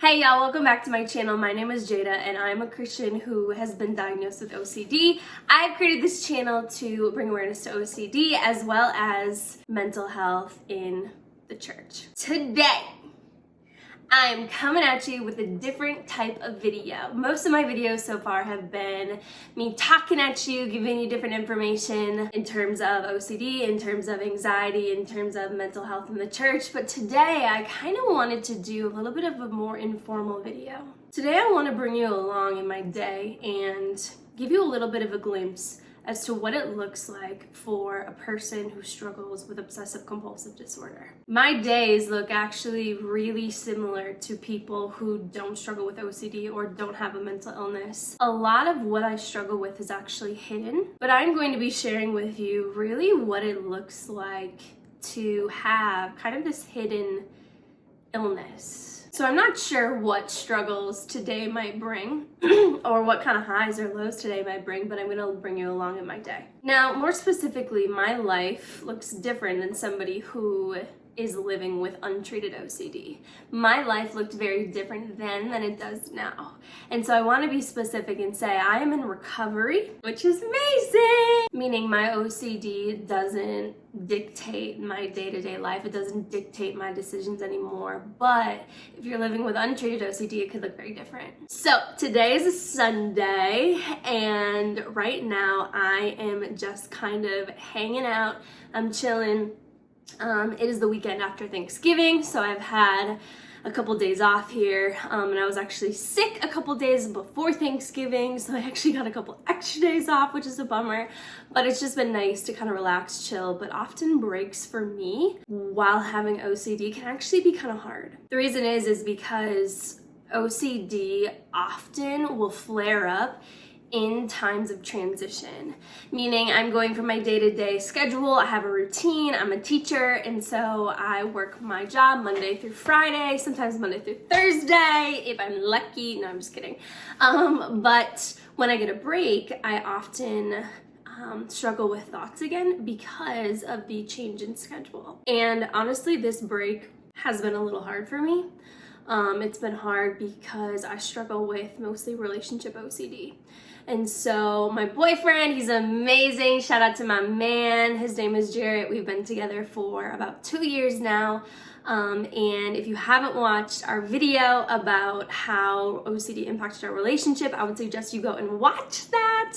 Hey y'all, welcome back to my channel. My name is Jada and I'm a Christian who has been diagnosed with OCD. I've created this channel to bring awareness to OCD as well as mental health in the church. Today, I'm coming at you with a different type of video. Most of my videos so far have been me talking at you, giving you different information in terms of OCD, in terms of anxiety, in terms of mental health in the church. But today I kind of wanted to do a little bit of a more informal video. Today I want to bring you along in my day and give you a little bit of a glimpse as to what it looks like for a person who struggles with obsessive compulsive disorder. My days look actually really similar to people who don't struggle with OCD or don't have a mental illness. A lot of what I struggle with is actually hidden, but I'm going to be sharing with you really what it looks like to have kind of this hidden illness. So I'm not sure what struggles today might bring or what kind of highs or lows today might bring, but I'm going to bring you along in my day. Now, more specifically, my life looks different than somebody who is living with untreated OCD. My life looked very different then than it does now. And so I want to be specific and say I am in recovery, which is amazing. Meaning my OCD doesn't dictate my day-to-day life. It doesn't dictate my decisions anymore. But if you're living with untreated OCD, it could look very different. So today is a Sunday, and right now I am just kind of hanging out. I'm chilling. It is the weekend after Thanksgiving, so I've had a couple days off here, and I was actually sick a couple days before Thanksgiving, so I actually got a couple extra days off, which is a bummer, but it's just been nice to kind of relax, chill. But often breaks for me while having OCD can actually be kind of hard. The reason is because OCD often will flare up in times of transition, meaning I'm going from my day-to-day schedule. I have a routine. I'm a teacher, and so I work my job Monday through Friday, sometimes Monday through Thursday if I'm lucky. No, I'm just kidding. But when I get a break, I often struggle with thoughts again because of the change in schedule. And honestly, this break has been a little hard for me. It's been hard because I struggle with mostly relationship OCD. And so my boyfriend, he's amazing. Shout out to my man. His name is Jarrett. We've been together for about 2 years now. And if you haven't watched our video about how OCD impacted our relationship, I would suggest you go and watch that.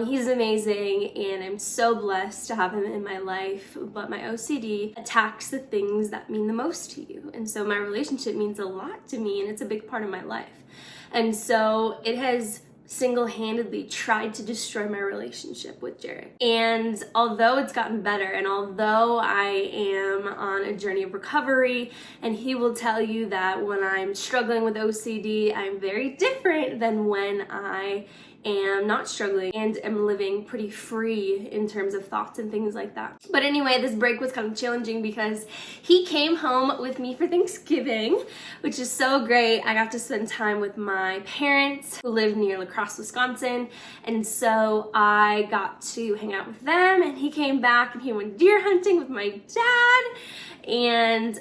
He's amazing, and I'm so blessed to have him in my life. But my OCD attacks the things that mean the most to you. And so my relationship means a lot to me, and it's a big part of my life. And so it has single-handedly tried to destroy my relationship with Jared. And although it's gotten better, and although I am on a journey of recovery, and he will tell you that when I'm struggling with OCD, I'm very different than when I am not struggling and am living pretty free in terms of thoughts and things like that. But anyway, this break was kind of challenging because he came home with me for Thanksgiving, which is so great. I got to spend time with my parents who live near La Crosse, Wisconsin, and so I got to hang out with them, and he came back and he went deer hunting with my dad, and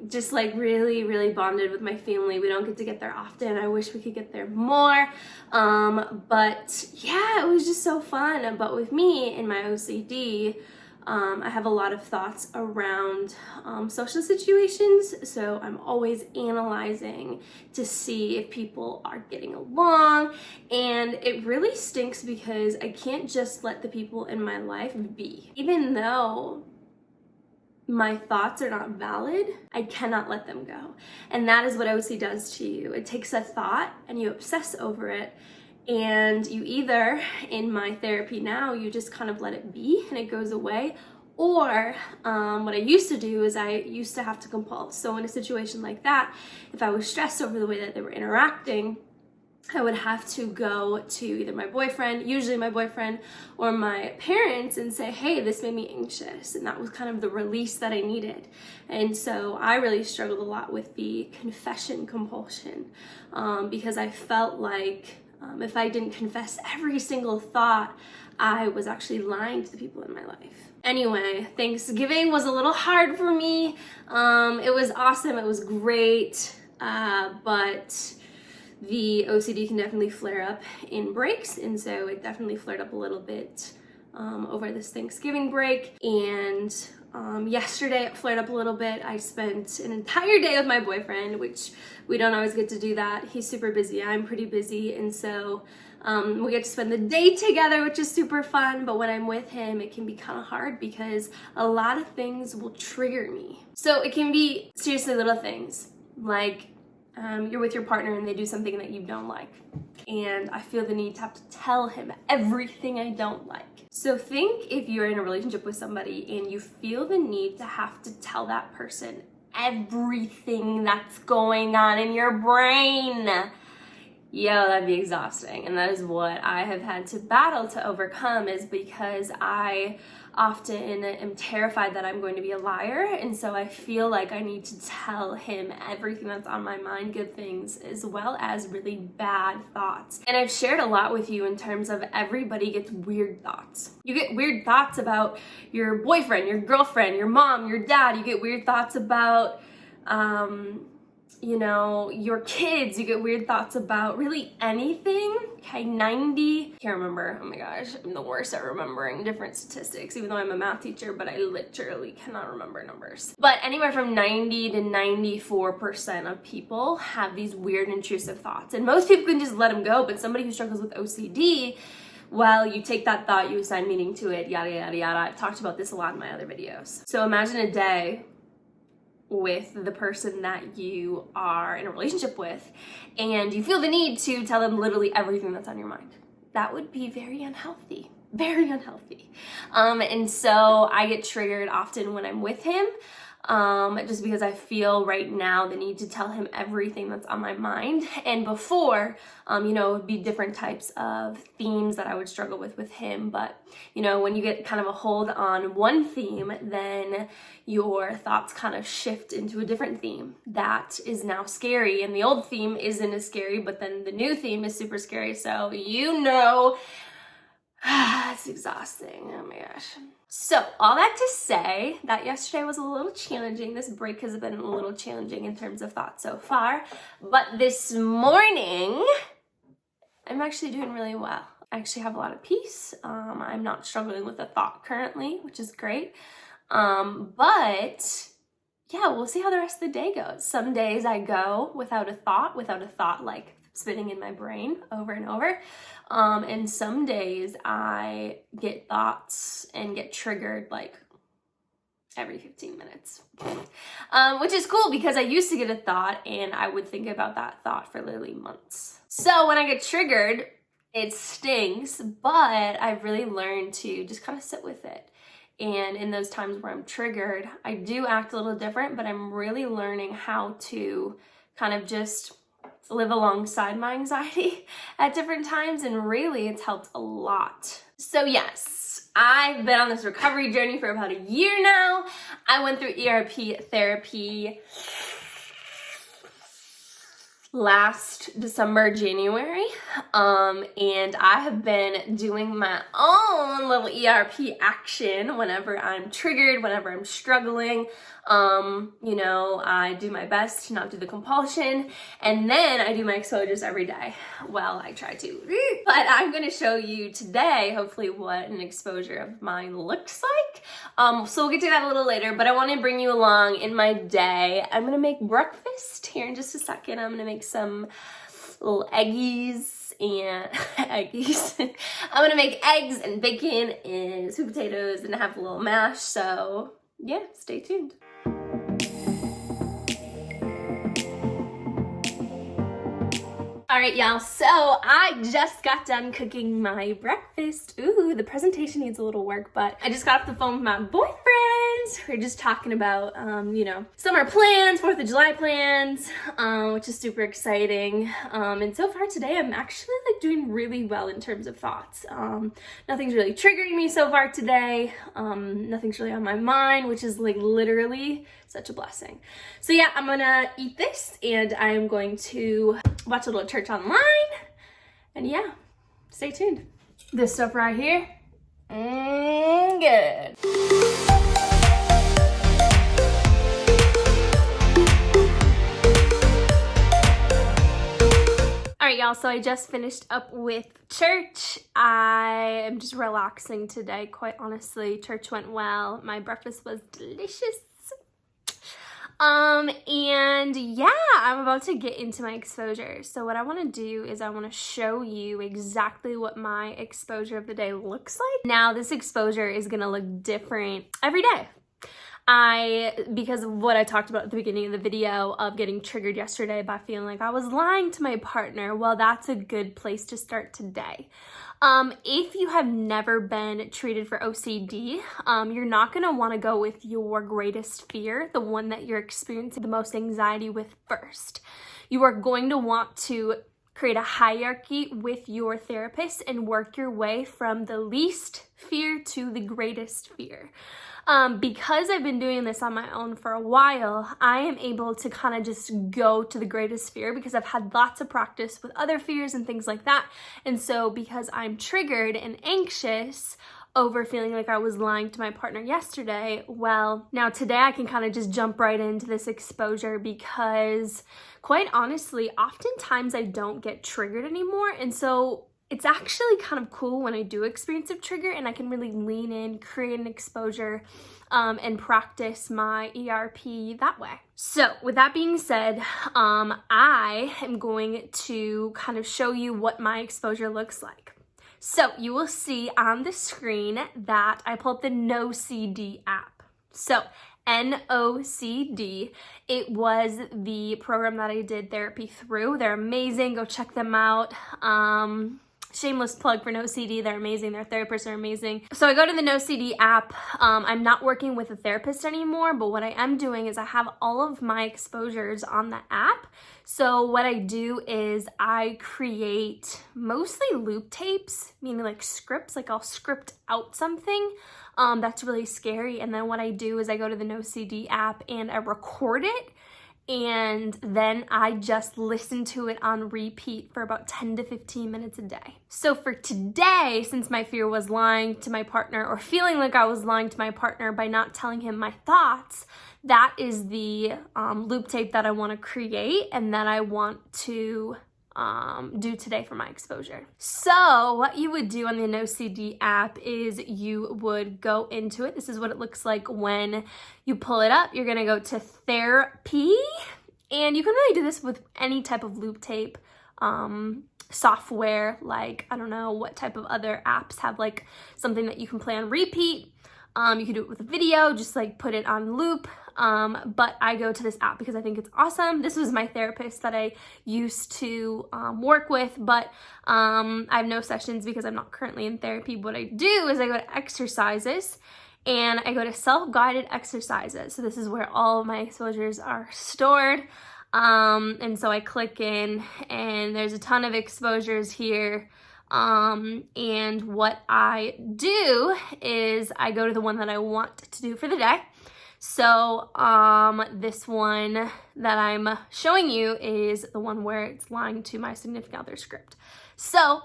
just like really bonded with my family. We don't get to get there often. I wish we could get there more. But yeah, it was just so fun. But with me and my OCD, I have a lot of thoughts around social situations. So I'm always analyzing to see if people are getting along. And it really stinks because I can't just let the people in my life be. Even though my thoughts are not valid, I cannot let them go. And that is what OCD does to you. It takes a thought and you obsess over it, and you either, in my therapy now, you just kind of let it be and it goes away, or what I used to do is I used to have to compulse. So in a situation like that, if I was stressed over the way that they were interacting, I would have to go to either my boyfriend, usually my boyfriend, or my parents and say, hey, this made me anxious. And that was kind of the release that I needed. And so I really struggled a lot with the confession compulsion because I felt like if I didn't confess every single thought, I was actually lying to the people in my life. Anyway, Thanksgiving was a little hard for me. It was awesome. It was great. but the OCD can definitely flare up in breaks, and so it definitely flared up a little bit over this Thanksgiving break. And yesterday it flared up a little bit. I spent an entire day with my boyfriend, which we don't always get to do that. He's super busy, I'm pretty busy, and so we get to spend the day together, which is super fun. But when I'm with him, it can be kind of hard because a lot of things will trigger me. So it can be seriously little things, like you're with your partner and they do something that you don't like, and I feel the need to have to tell him everything I don't like. So think if you're in a relationship with somebody and you feel the need to have to tell that person everything that's going on in your brain. Yo, that'd be exhausting. And that is what I have had to battle to overcome, is because I often am terrified that I'm going to be a liar. And so I feel like I need to tell him everything that's on my mind, good things as well as really bad thoughts. And I've shared a lot with you in terms of everybody gets weird thoughts. You get weird thoughts about your boyfriend, your girlfriend, your mom, your dad. You get weird thoughts about, you know, your kids. You get weird thoughts about really anything. Okay, 90, can't remember, oh my gosh, I'm the worst at remembering different statistics, even though I'm a math teacher, but I literally cannot remember numbers. But anywhere from 90 to 94% of people have these weird intrusive thoughts, and most people can just let them go, but somebody who struggles with OCD, well, you take that thought, you assign meaning to it, yada, yada, yada. I've talked about this a lot in my other videos. So imagine a day with the person that you are in a relationship with, and you feel the need to tell them literally everything that's on your mind. That would be very unhealthy, very unhealthy. And so I get triggered often when I'm with him, just because I feel right now the need to tell him everything that's on my mind. And before, you know, it would be different types of themes that I would struggle with him. But, you know, when you get kind of a hold on one theme, then your thoughts kind of shift into a different theme that is now scary. And the old theme isn't as scary, but then the new theme is super scary. So, you know, it's exhausting. Oh my gosh. So all that to say that yesterday was a little challenging. This break has been a little challenging in terms of thoughts so far. But this morning, I'm actually doing really well. I actually have a lot of peace. I'm not struggling with a thought currently, which is great. But yeah, we'll see how the rest of the day goes. Some days I go without a thought like spinning in my brain over and over. And some days I get thoughts and get triggered like every 15 minutes, which is cool because I used to get a thought and I would think about that thought for literally months. So when I get triggered, it stings, but I've really learned to just kind of sit with it. And in those times where I'm triggered, I do act a little different, but I'm really learning how to kind of just live alongside my anxiety at different times, and really it's helped a lot. So yes, I've been on this recovery journey for about a year now. I went through ERP therapy last December, January, and I have been doing my own little ERP action whenever I'm triggered, whenever I'm struggling. You know, I do my best to not do the compulsion, and then I do my exposures every day. Well, I try to, but I'm going to show you today, hopefully, what an exposure of mine looks like. So we'll get to that a little later, but I want to bring you along in my day. I'm going to make breakfast here in just a second. I'm going to make some little eggies and I'm going to make eggs and bacon and sweet potatoes and have a little mash. So yeah, stay tuned. All right, y'all, so I just got done cooking my breakfast. Ooh, the presentation needs a little work, but I just got off the phone with my boyfriend. We're just talking about, you know, summer plans, 4th of July plans, which is super exciting. And so far today, I'm actually like doing really well in terms of thoughts. Nothing's really triggering me so far today. Nothing's really on my mind, which is like literally such a blessing. So yeah, I'm gonna eat this and I'm going to watch a little church online. And yeah, stay tuned. This stuff right here, good. y'all, so I just finished up with church. I am just relaxing today, quite honestly. Church went well. My breakfast was delicious. And yeah, I'm about to get into my exposure. So what I want to do is I want to show you exactly what my exposure of the day looks like. Now, this exposure is going to look different every day. Because of what I talked about at the beginning of the video of getting triggered yesterday by feeling like I was lying to my partner, well, that's a good place to start today. If you have never been treated for OCD, you're not going to want to go with your greatest fear, the one that you're experiencing the most anxiety with first. You are going to want to create a hierarchy with your therapist and work your way from the least fear to the greatest fear. Because I've been doing this on my own for a while, I am able to kind of just go to the greatest fear because I've had lots of practice with other fears and things like that. And so because I'm triggered and anxious over feeling like I was lying to my partner yesterday, well, now today I can kind of just jump right into this exposure because quite honestly, oftentimes I don't get triggered anymore. And so it's actually kind of cool when I do experience a trigger and I can really lean in, create an exposure, and practice my ERP that way. So with that being said, I am going to kind of show you what my exposure looks like. So you will see on the screen that I pulled the NoCD app. So NoCD, it was the program that I did therapy through. They're amazing. Go check them out. Shameless plug for NoCD. They're amazing. Their therapists are amazing. So I go to the NoCD app. I'm not working with a therapist anymore, but what I am doing is I have all of my exposures on the app. So what I do is I create mostly loop tapes, meaning like scripts, like I'll script out something that's really scary. And then what I do is I go to the NoCD app and I record it. And then I just listen to it on repeat for about 10 to 15 minutes a day. So for today, since my fear was lying to my partner or feeling like I was lying to my partner by not telling him my thoughts, that is the loop tape that I want to create and that I want to do today for my exposure. So what you would do on the NoCD app is you would go into it. This is what it looks like when you pull it up. You're going to go to therapy, and you can really do this with any type of loop tape software. Like, I don't know what type of other apps have like something that you can play on repeat. You can do it with a video, just like put it on loop. But I go to this app because I think it's awesome. This was my therapist that I used to work with, but I have no sessions because I'm not currently in therapy. What I do is I go to exercises and I go to self-guided exercises. So this is where all of my exposures are stored. And so I click in and there's a ton of exposures here. And what I do is I go to the one that I want to do for the day. So, this one that I'm showing you is the one where it's lying to my significant other script. So,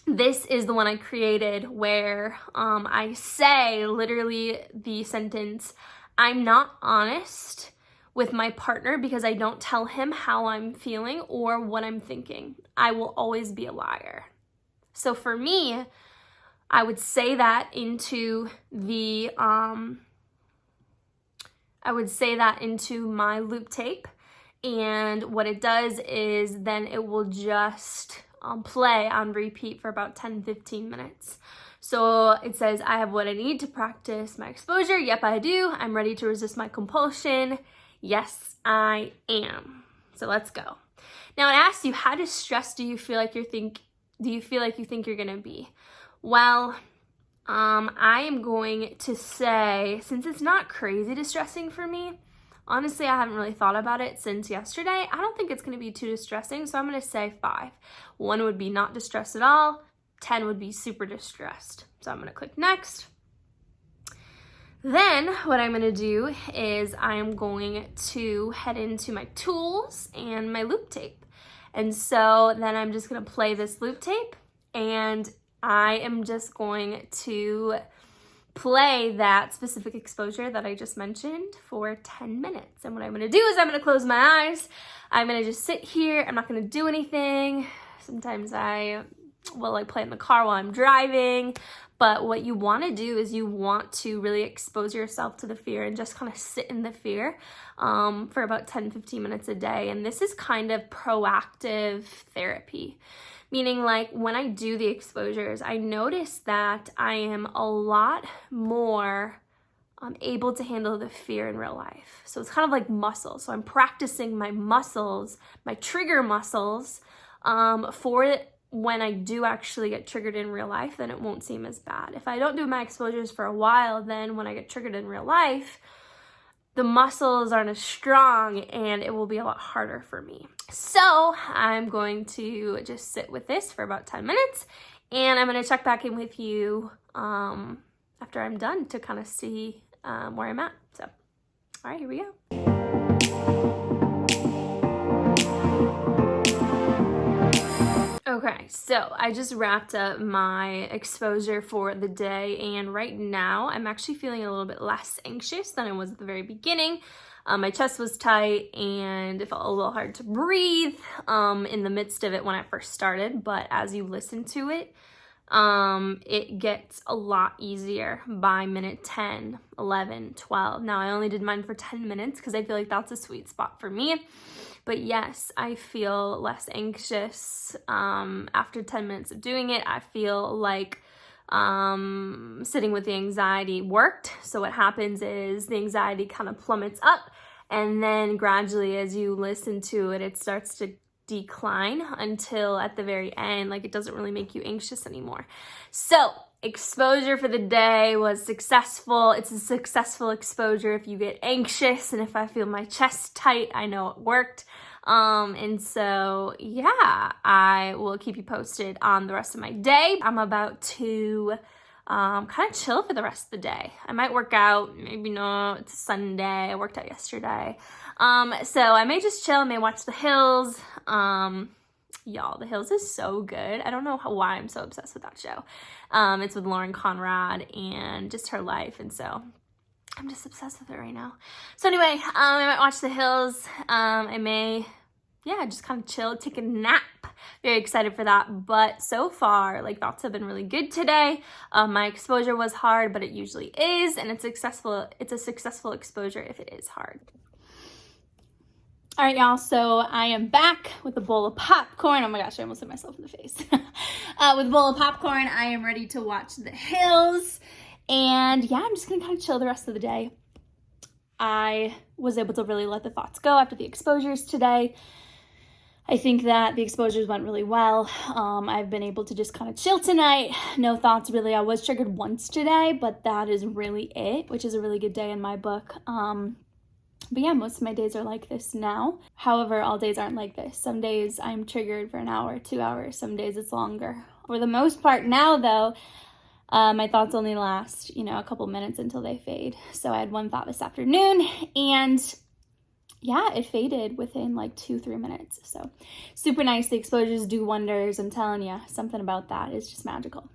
this is the one I created where, I say literally the sentence, I'm not honest with my partner because I don't tell him how I'm feeling or what I'm thinking. I will always be a liar. So for me, I would say that into the, my loop tape. And what it does is then it will just play on repeat for about 10-15 minutes. So it says, I have what I need to practice my exposure. Yep, I do. I'm ready to resist my compulsion. Yes, I am. So let's go. Now it asks you, how distressed do you feel like you think you're gonna be? Well, I am going to say, since it's not crazy distressing for me, honestly, I haven't really thought about it since yesterday. I don't think it's gonna be too distressing, so I'm gonna say 5. 1 would be not distressed at all. 10 would be super distressed. So I'm gonna click next. Then what I'm gonna do is I'm going to head into my tools and my loop tape. And so then I'm just gonna play this loop tape and I am just going to play that specific exposure that I just mentioned for 10 minutes. And what I'm gonna do is I'm gonna close my eyes. I'm gonna just sit here. I'm not gonna do anything. Sometimes I will like play in the car while I'm driving. But what you want to do is you want to really expose yourself to the fear and just kind of sit in the fear for about 10-15 minutes a day. And this is kind of proactive therapy, meaning like when I do the exposures, I notice that I am a lot more able to handle the fear in real life. So it's kind of like muscles. So I'm practicing my muscles, my trigger muscles for when I do actually get triggered in real life, then it won't seem as bad. If I don't do my exposures for a while, then when I get triggered in real life, the muscles aren't as strong and it will be a lot harder for me. So I'm going to just sit with this for about 10 minutes and I'm going to check back in with you after I'm done to kind of see where I'm at. So, all right, here we go. Okay, so I just wrapped up my exposure for the day, and right now I'm actually feeling a little bit less anxious than I was at the very beginning. My chest was tight and it felt a little hard to breathe in the midst of it when I first started, but as you listen to it, it gets a lot easier by minute 10, 11, 12. Now I only did mine for 10 minutes because I feel like that's a sweet spot for me. But yes, I feel less anxious after 10 minutes of doing it. I feel like sitting with the anxiety worked. So what happens is the anxiety kind of plummets up, and then gradually as you listen to it, it starts to decline until at the very end, like it doesn't really make you anxious anymore. So exposure for the day was successful. It's a successful exposure if you get anxious, and if I feel my chest tight, I know it worked. And so yeah, I will keep you posted on the rest of my day. I'm about to kind of chill for the rest of the day. I might work out, maybe not. It's Sunday. I worked out yesterday. So I may just chill, I may watch The Hills. Y'all, The Hills is so good. I don't know why I'm so obsessed with that show. It's with Lauren Conrad and just her life, and so I'm just obsessed with it right now. So anyway, I might watch The Hills. I may, just kind of chill, take a nap. Very excited for that. But so far, like, thoughts have been really good today. My exposure was hard, but it usually is, and it's successful. It's a successful exposure if it is hard. All right, y'all, so I am back with a bowl of popcorn. Oh my gosh, I almost hit myself in the face. With a bowl of popcorn, I am ready to watch The Hills. And yeah, I'm just gonna kind of chill the rest of the day. I was able to really let the thoughts go after the exposures today. I think that the exposures went really well. I've been able to just kind of chill tonight. No thoughts really. I was triggered once today, but that is really it, which is a really good day in my book. But yeah, most of my days are like this now. However, all days aren't like this. Some days I'm triggered for an hour, 2 hours. Some days it's longer. For the most part now, though, my thoughts only last, a couple minutes until they fade. So I had one thought this afternoon, and yeah, it faded within like 2-3 minutes. So super nice. The exposures do wonders. I'm telling you, something about that is just magical.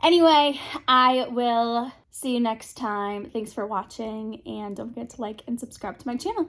Anyway, I will see you next time. Thanks for watching, and don't forget to like and subscribe to my channel.